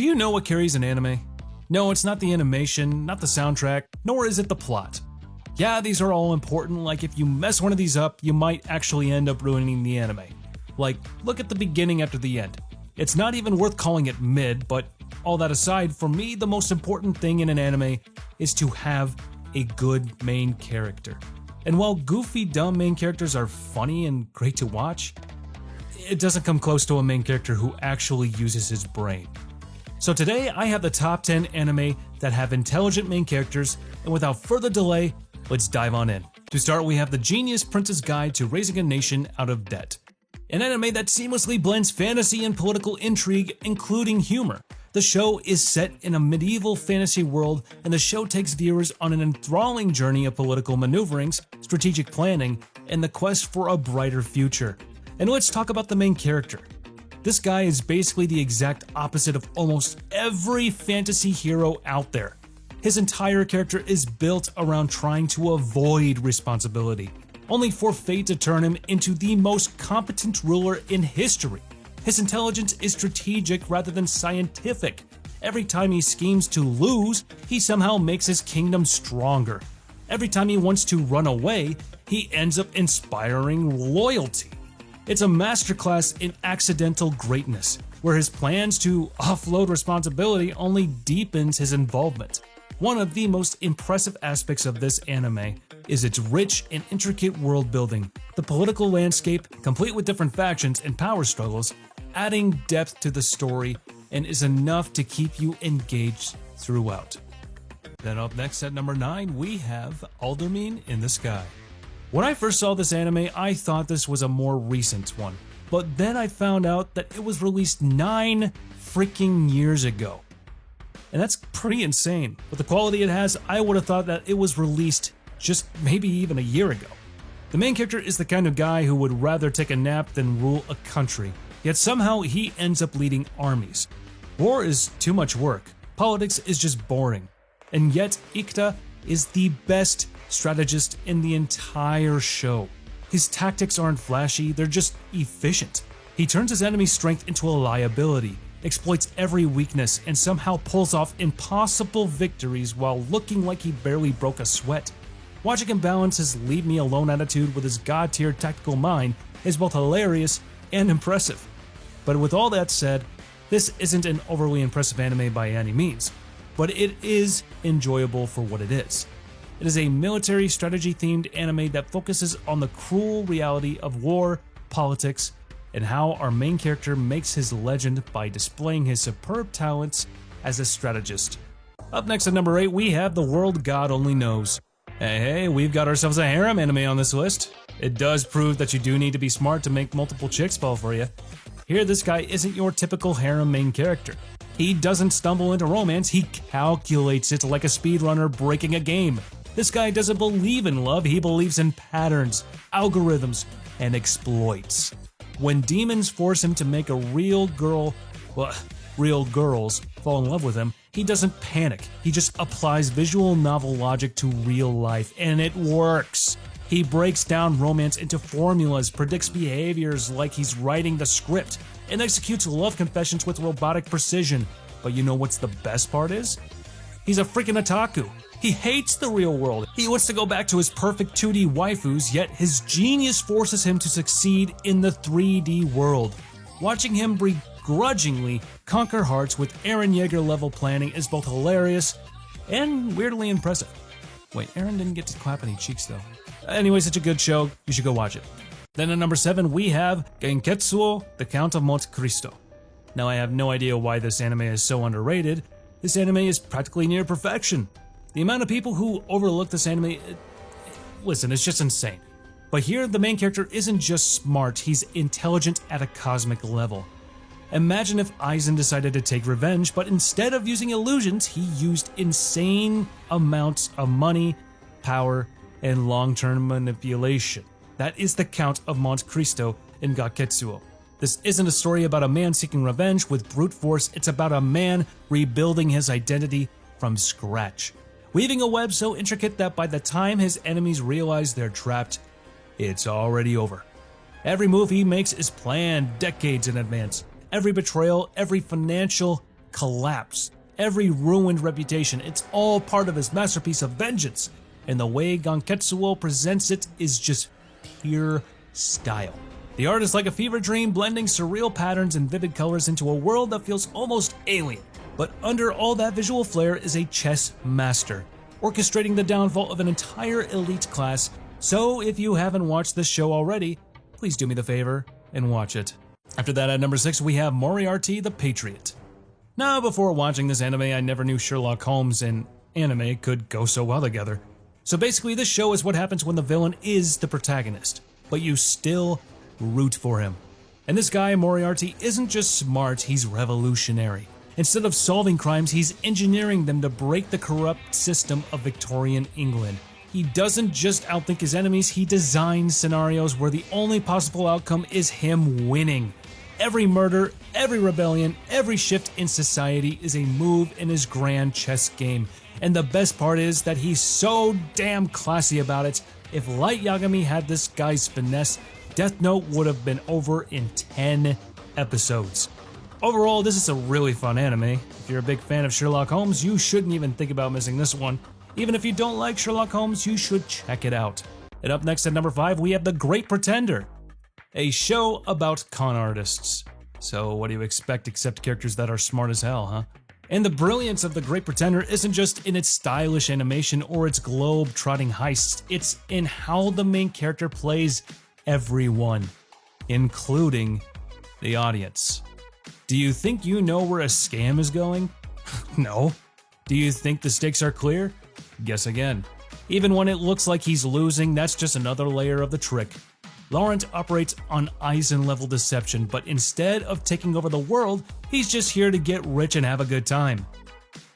Do you know what carries an anime? No, it's not the animation, not the soundtrack, nor is it the plot. Yeah, these are all important, like if you mess one of these up, you might actually end up ruining the anime. Like, look at the beginning after the end. It's not even worth calling it mid, but all that aside, for me, the most important thing in an anime is to have a good main character. And while goofy, dumb main characters are funny and great to watch, it doesn't come close to a main character who actually uses his brain. So today, I have the top 10 anime that have intelligent main characters, and without further delay, let's dive on in. To start, we have The Genius Prince's Guide to Raising a Nation Out of Debt, an anime that seamlessly blends fantasy and political intrigue, including humor. The show is set in a medieval fantasy world, and the show takes viewers on an enthralling journey of political maneuverings, strategic planning, and the quest for a brighter future. And let's talk about the main character. This guy is basically the exact opposite of almost every fantasy hero out there. His entire character is built around trying to avoid responsibility, only for fate to turn him into the most competent ruler in history. His intelligence is strategic rather than scientific. Every time he schemes to lose, he somehow makes his kingdom stronger. Every time he wants to run away, he ends up inspiring loyalty. It's a masterclass in accidental greatness, where his plans to offload responsibility only deepens his involvement. One of the most impressive aspects of this anime is its rich and intricate world building, the political landscape, complete with different factions and power struggles, adding depth to the story, and is enough to keep you engaged throughout. Then up next at number 9, we have Aldermine in the Sky. When I first saw this anime, I thought this was a more recent one, but then I found out that it was released 9 freaking years ago. And that's pretty insane. With the quality it has, I would have thought that it was released just maybe even a year ago. The main character is the kind of guy who would rather take a nap than rule a country, yet somehow he ends up leading armies. War is too much work, politics is just boring, and yet Ikta is the best strategist in the entire show. His tactics aren't flashy, they're just efficient. He turns his enemy's strength into a liability, exploits every weakness, and somehow pulls off impossible victories while looking like he barely broke a sweat. Watching him balance his leave-me-alone attitude with his god-tier tactical mind is both hilarious and impressive. But with all that said, this isn't an overly impressive anime by any means, but it is enjoyable for what it is. It is a military strategy-themed anime that focuses on the cruel reality of war, politics, and how our main character makes his legend by displaying his superb talents as a strategist. Up next at number 8, we have The World God Only Knows. Hey, we've got ourselves a harem anime on this list. It does prove that you do need to be smart to make multiple chicks fall for you. Here, this guy isn't your typical harem main character. He doesn't stumble into romance, he calculates it like a speedrunner breaking a game. This guy doesn't believe in love, he believes in patterns, algorithms, and exploits. When demons force him to make real girls fall in love with him, he doesn't panic. He just applies visual novel logic to real life, and it works. He breaks down romance into formulas, predicts behaviors like he's writing the script, and executes love confessions with robotic precision. But you know what's the best part is? He's a freaking otaku. He hates the real world. He wants to go back to his perfect 2D waifus, yet his genius forces him to succeed in the 3D world. Watching him begrudgingly conquer hearts with Eren Yeager level planning is both hilarious and weirdly impressive. Wait, Eren didn't get to clap any cheeks though. Anyways, it's a good show, you should go watch it. Then at number 7, we have Genketsuo, the Count of Monte Cristo. Now I have no idea why this anime is so underrated. This anime is practically near perfection. The amount of people who overlook this anime, listen, it's just insane. But here, the main character isn't just smart, he's intelligent at a cosmic level. Imagine if Aizen decided to take revenge, but instead of using illusions, he used insane amounts of money, power, and long-term manipulation. That is the Count of Monte Cristo in Genketsuo. This isn't a story about a man seeking revenge with brute force, it's about a man rebuilding his identity from scratch, weaving a web so intricate that by the time his enemies realize they're trapped, it's already over. Every move he makes is planned decades in advance. Every betrayal, every financial collapse, every ruined reputation. It's all part of his masterpiece of vengeance. And the way Ganketsuo presents it is just pure style. The art is like a fever dream, blending surreal patterns and vivid colors into a world that feels almost alien. But under all that visual flair is a chess master, orchestrating the downfall of an entire elite class. So if you haven't watched this show already, please do me the favor and watch it. After that, at number 6, we have Moriarty the Patriot. Now, before watching this anime, I never knew Sherlock Holmes and anime could go so well together. So basically, this show is what happens when the villain is the protagonist, but you still root for him. And this guy, Moriarty, isn't just smart, he's revolutionary. Instead of solving crimes, he's engineering them to break the corrupt system of Victorian England. He doesn't just outthink his enemies, he designs scenarios where the only possible outcome is him winning. Every murder, every rebellion, every shift in society is a move in his grand chess game. And the best part is that he's so damn classy about it. If Light Yagami had this guy's finesse, Death Note would have been over in 10 episodes. Overall, this is a really fun anime. If you're a big fan of Sherlock Holmes, you shouldn't even think about missing this one. Even if you don't like Sherlock Holmes, you should check it out. And up next at number 5, we have The Great Pretender, a show about con artists. So what do you expect except characters that are smart as hell, huh? And the brilliance of The Great Pretender isn't just in its stylish animation or its globe-trotting heists, it's in how the main character plays everyone, including the audience. Do you think you know where a scam is going? No. Do you think the stakes are clear? Guess again. Even when it looks like he's losing, that's just another layer of the trick. Laurent operates on Eisen-level deception, but instead of taking over the world, he's just here to get rich and have a good time.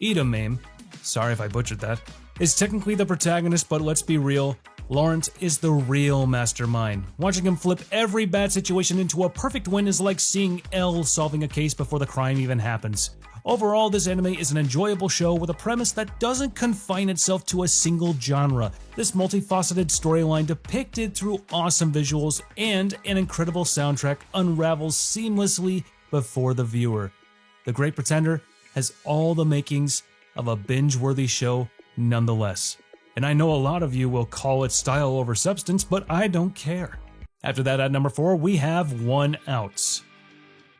Idamame, sorry if I butchered that, is technically the protagonist, but let's be real, Laurent is the real mastermind. Watching him flip every bad situation into a perfect win is like seeing L solving a case before the crime even happens. Overall, this anime is an enjoyable show with a premise that doesn't confine itself to a single genre. This multifaceted storyline depicted through awesome visuals and an incredible soundtrack unravels seamlessly before the viewer. The Great Pretender has all the makings of a binge-worthy show nonetheless. And I know a lot of you will call it style over substance, but I don't care. After that, at number 4, we have One Outs.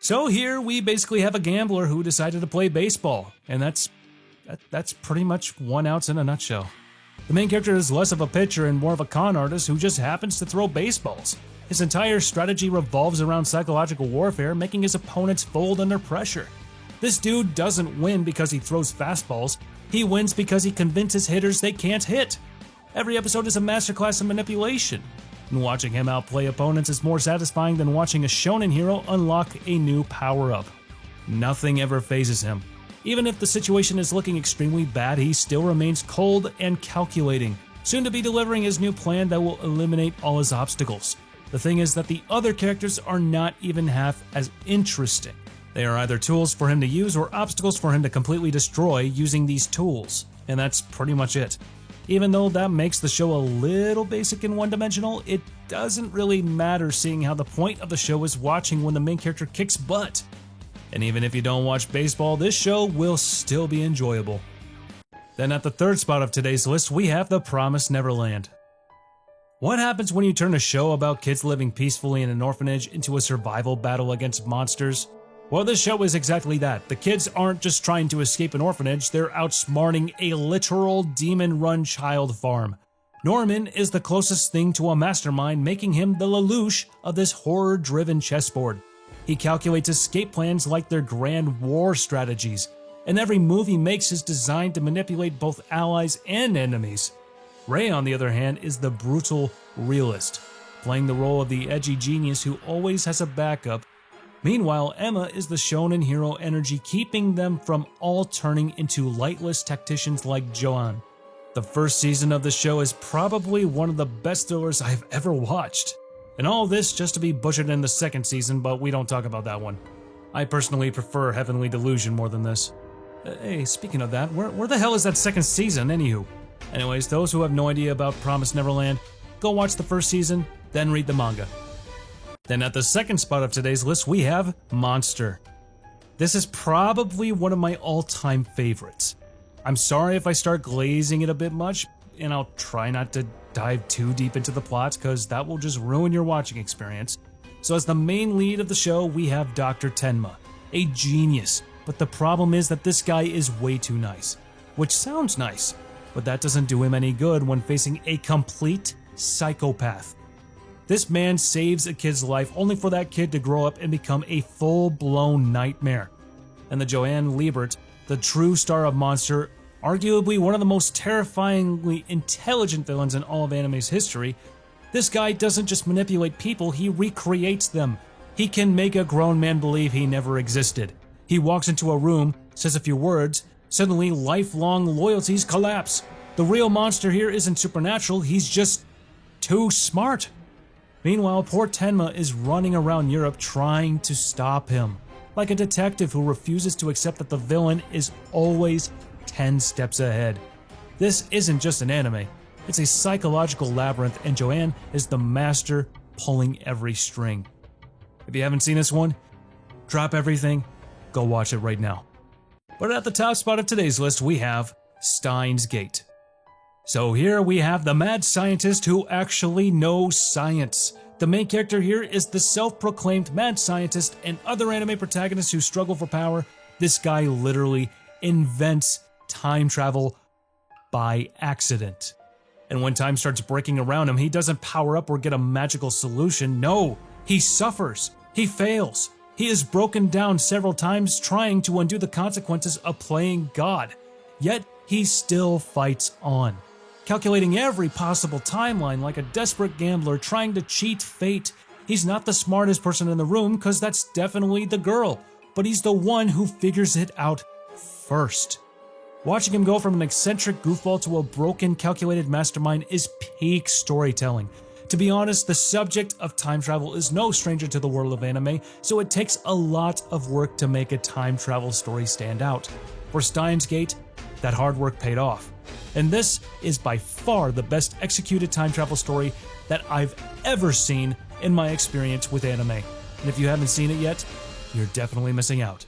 So here we basically have a gambler who decided to play baseball, and that's pretty much One Outs in a nutshell. The main character is less of a pitcher and more of a con artist who just happens to throw baseballs. His entire strategy revolves around psychological warfare, making his opponents fold under pressure. This dude doesn't win because he throws fastballs, he wins because he convinces hitters they can't hit. Every episode is a masterclass in manipulation. And watching him outplay opponents is more satisfying than watching a shonen hero unlock a new power-up. Nothing ever phases him. Even if the situation is looking extremely bad, he still remains cold and calculating, soon to be delivering his new plan that will eliminate all his obstacles. The thing is that the other characters are not even half as interesting. They are either tools for him to use or obstacles for him to completely destroy using these tools, and that's pretty much it. Even though that makes the show a little basic and one-dimensional, it doesn't really matter seeing how the point of the show is watching when the main character kicks butt. And even if you don't watch baseball, this show will still be enjoyable. Then at the third spot of today's list, we have The Promised Neverland. What happens when you turn a show about kids living peacefully in an orphanage into a survival battle against monsters? Well, this show is exactly that. The kids aren't just trying to escape an orphanage, they're outsmarting a literal demon-run child farm. Norman is the closest thing to a mastermind, making him the Lelouch of this horror-driven chessboard. He calculates escape plans like they're grand war strategies, and every move he makes is designed to manipulate both allies and enemies. Ray, on the other hand, is the brutal realist, playing the role of the edgy genius who always has a backup. Meanwhile, Emma is the shonen hero energy, keeping them from all turning into lightless tacticians like Joan. The first season of the show is probably one of the best thrillers I've ever watched. And all this just to be butchered in the second season, but we don't talk about that one. I personally prefer Heavenly Delusion more than this. Hey, speaking of that, where the hell is that second season, anywho? Anyways, those who have no idea about Promised Neverland, go watch the first season, then read the manga. Then at the second spot of today's list, we have Monster. This is probably one of my all-time favorites. I'm sorry if I start glazing it a bit much, and I'll try not to dive too deep into the plot, because that will just ruin your watching experience. So as the main lead of the show, we have Dr. Tenma, a genius, but the problem is that this guy is way too nice. Which sounds nice, but that doesn't do him any good when facing a complete psychopath. This man saves a kid's life only for that kid to grow up and become a full-blown nightmare. And the Joanne Liebert, the true star of Monster, arguably one of the most terrifyingly intelligent villains in all of anime's history, this guy doesn't just manipulate people, he recreates them. He can make a grown man believe he never existed. He walks into a room, says a few words, suddenly lifelong loyalties collapse. The real monster here isn't supernatural, he's just too smart. Meanwhile, poor Tenma is running around Europe trying to stop him, like a detective who refuses to accept that the villain is always 10 steps ahead. This isn't just an anime, it's a psychological labyrinth, and Joanne is the master pulling every string. If you haven't seen this one, drop everything, go watch it right now. But at the top spot of today's list, we have Steins Gate. So here we have the mad scientist who actually knows science. The main character here is the self-proclaimed mad scientist, and other anime protagonists who struggle for power. This guy literally invents time travel by accident. And when time starts breaking around him, he doesn't power up or get a magical solution. No, he suffers. He fails. He is broken down several times trying to undo the consequences of playing God. Yet he still fights on, calculating every possible timeline like a desperate gambler trying to cheat fate. He's not the smartest person in the room, because that's definitely the girl, but he's the one who figures it out first. Watching him go from an eccentric goofball to a broken, calculated mastermind is peak storytelling. To be honest, the subject of time travel is no stranger to the world of anime, so it takes a lot of work to make a time travel story stand out. For Steins Gate, that hard work paid off. And this is by far the best executed time travel story that I've ever seen in my experience with anime. And if you haven't seen it yet, you're definitely missing out.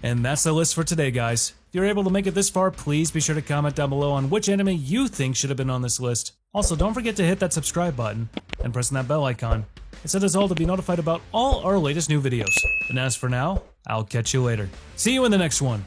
And that's the list for today, guys. If you're able to make it this far, please be sure to comment down below on which anime you think should have been on this list. Also, don't forget to hit that subscribe button and pressing that bell icon. It set us all to be notified about all our latest new videos. And as for now, I'll catch you later. See you in the next one.